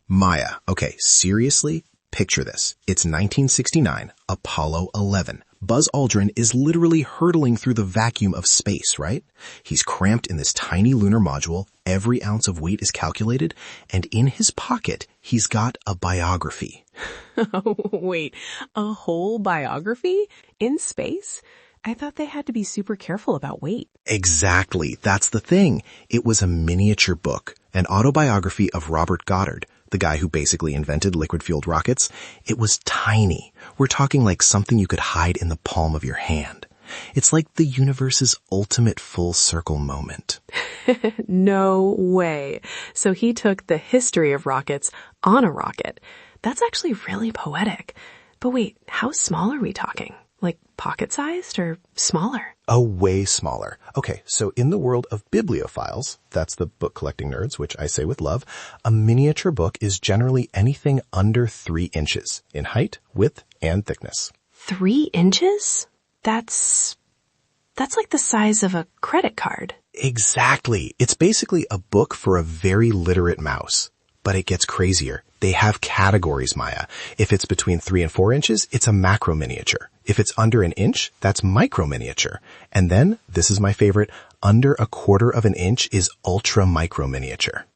Maya, okay, seriously? Picture this. It's 1969, Apollo 11. Buzz Aldrin is literally hurtling through the vacuum of space, right? He's cramped in this tiny lunar module, every ounce of weight is calculated, and in his pocket, he's got a biography. Oh, wait, a whole biography? In space? I thought they had to be super careful about weight. Exactly, that's the thing. It was a miniature book, an autobiography of Robert Goddard, the guy who basically invented liquid-fueled rockets. It was tiny. We're talking like something you could hide in the palm of your hand. It's like the universe's ultimate full circle moment. No way. So he took the history of rockets on a rocket. That's actually really poetic. But wait, how small are we talking? Like pocket-sized or smaller? Oh, way smaller. Okay, so in the world of bibliophiles, that's the book collecting nerds, which I say with love, a miniature book is generally anything under 3 inches in height, width, and thickness. 3 inches? That's like the size of a credit card. Exactly. It's basically a book for a very literate mouse. But it gets crazier. They have categories, Maya. If it's between 3 and 4 inches, it's a macro miniature. If it's under an inch, that's micro miniature. And then, this is my favorite, under 1/4 of an inch is ultra micro miniature.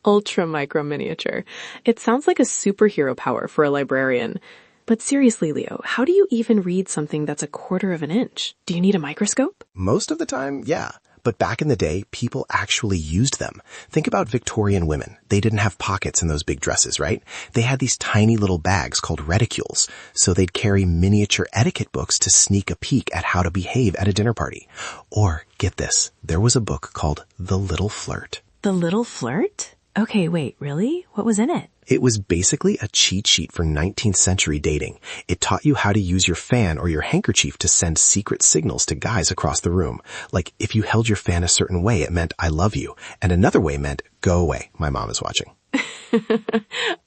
Ultra micro miniature. It sounds like a superhero power for a librarian. But seriously, Leo, how do you even read something that's 1/4 of an inch? Do you need a microscope? Most of the time, yeah. But back in the day, people actually used them. Think about Victorian women. They didn't have pockets in those big dresses, right? They had these tiny little bags called reticules, so they'd carry miniature etiquette books to sneak a peek at how to behave at a dinner party. Or, get this, there was a book called The Little Flirt. The Little Flirt? Okay, wait, really? What was in it? It was basically a cheat sheet for 19th century dating. It taught you how to use your fan or your handkerchief to send secret signals to guys across the room. Like, if you held your fan a certain way, it meant I love you, and another way meant go away, my mom is watching.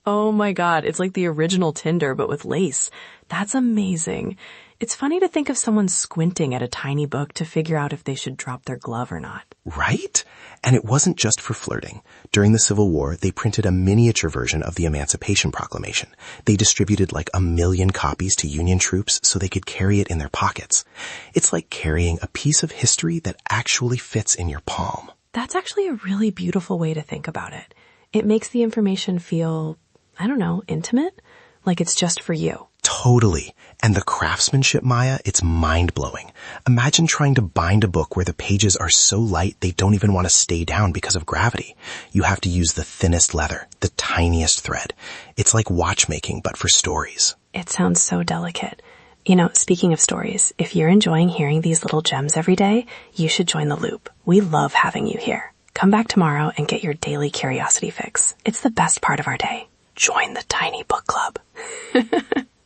Oh my God, it's like the original Tinder, but with lace. That's amazing. It's funny to think of someone squinting at a tiny book to figure out if they should drop their glove or not. Right? And it wasn't just for flirting. During the Civil War, they printed a miniature version of the Emancipation Proclamation. They distributed like 1 million copies to Union troops so they could carry it in their pockets. It's like carrying a piece of history that actually fits in your palm. That's actually a really beautiful way to think about it. It makes the information feel, I don't know, intimate? Like it's just for you. Totally. And the craftsmanship, Maya, it's mind-blowing. Imagine trying to bind a book where the pages are so light they don't even want to stay down because of gravity. You have to use the thinnest leather, the tiniest thread. It's like watchmaking, but for stories. It sounds so delicate. You know, speaking of stories, if you're enjoying hearing these little gems every day, you should join the loop. We love having you here. Come back tomorrow and get your daily curiosity fix. It's the best part of our day. Join the tiny book club.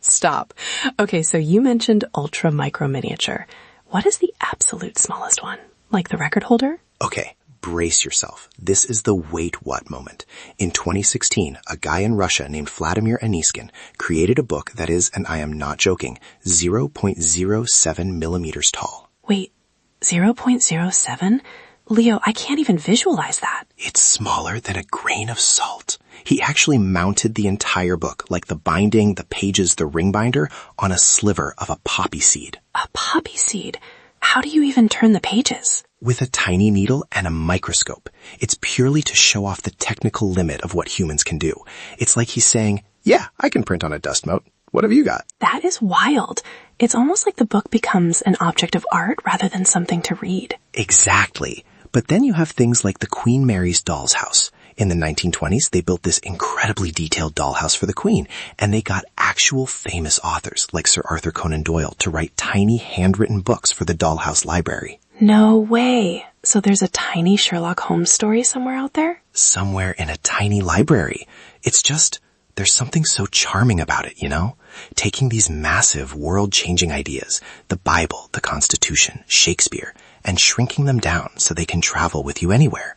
Stop. Okay, so you mentioned ultra micro miniature. What is the absolute smallest one? Like the record holder? Okay, brace yourself. This is the wait what moment. In 2016, a guy in Russia named Vladimir Aniskin created a book that is, and I am not joking, 0.07 millimeters tall. Wait, 0.07? Leo, I can't even visualize that. It's smaller than a grain of salt. He actually mounted the entire book, like the binding, the pages, the ring binder, on a sliver of a poppy seed. A poppy seed? How do you even turn the pages? With a tiny needle and a microscope. It's purely to show off the technical limit of what humans can do. It's like he's saying, yeah, I can print on a dust mote. What have you got? That is wild. It's almost like the book becomes an object of art rather than something to read. Exactly. But then you have things like the Queen Mary's doll's house. In the 1920s, they built this incredibly detailed dollhouse for the Queen, and they got actual famous authors like Sir Arthur Conan Doyle to write tiny handwritten books for the dollhouse library. No way. So there's a tiny Sherlock Holmes story somewhere out there? Somewhere in a tiny library. It's just, there's something so charming about it, you know? Taking these massive, world-changing ideas, the Bible, the Constitution, Shakespeare, and shrinking them down so they can travel with you anywhere.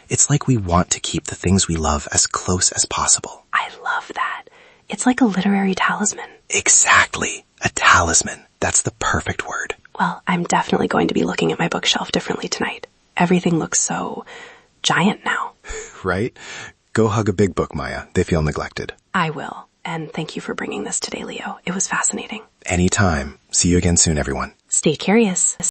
It's like we want to keep the things we love as close as possible. I love that. It's like a literary talisman. Exactly. A talisman. That's the perfect word. Well, I'm definitely going to be looking at my bookshelf differently tonight. Everything looks so giant now. Right? Go hug a big book, Maya. They feel neglected. I will. And thank you for bringing this today, Leo. It was fascinating. Anytime. See you again soon, everyone. Stay curious.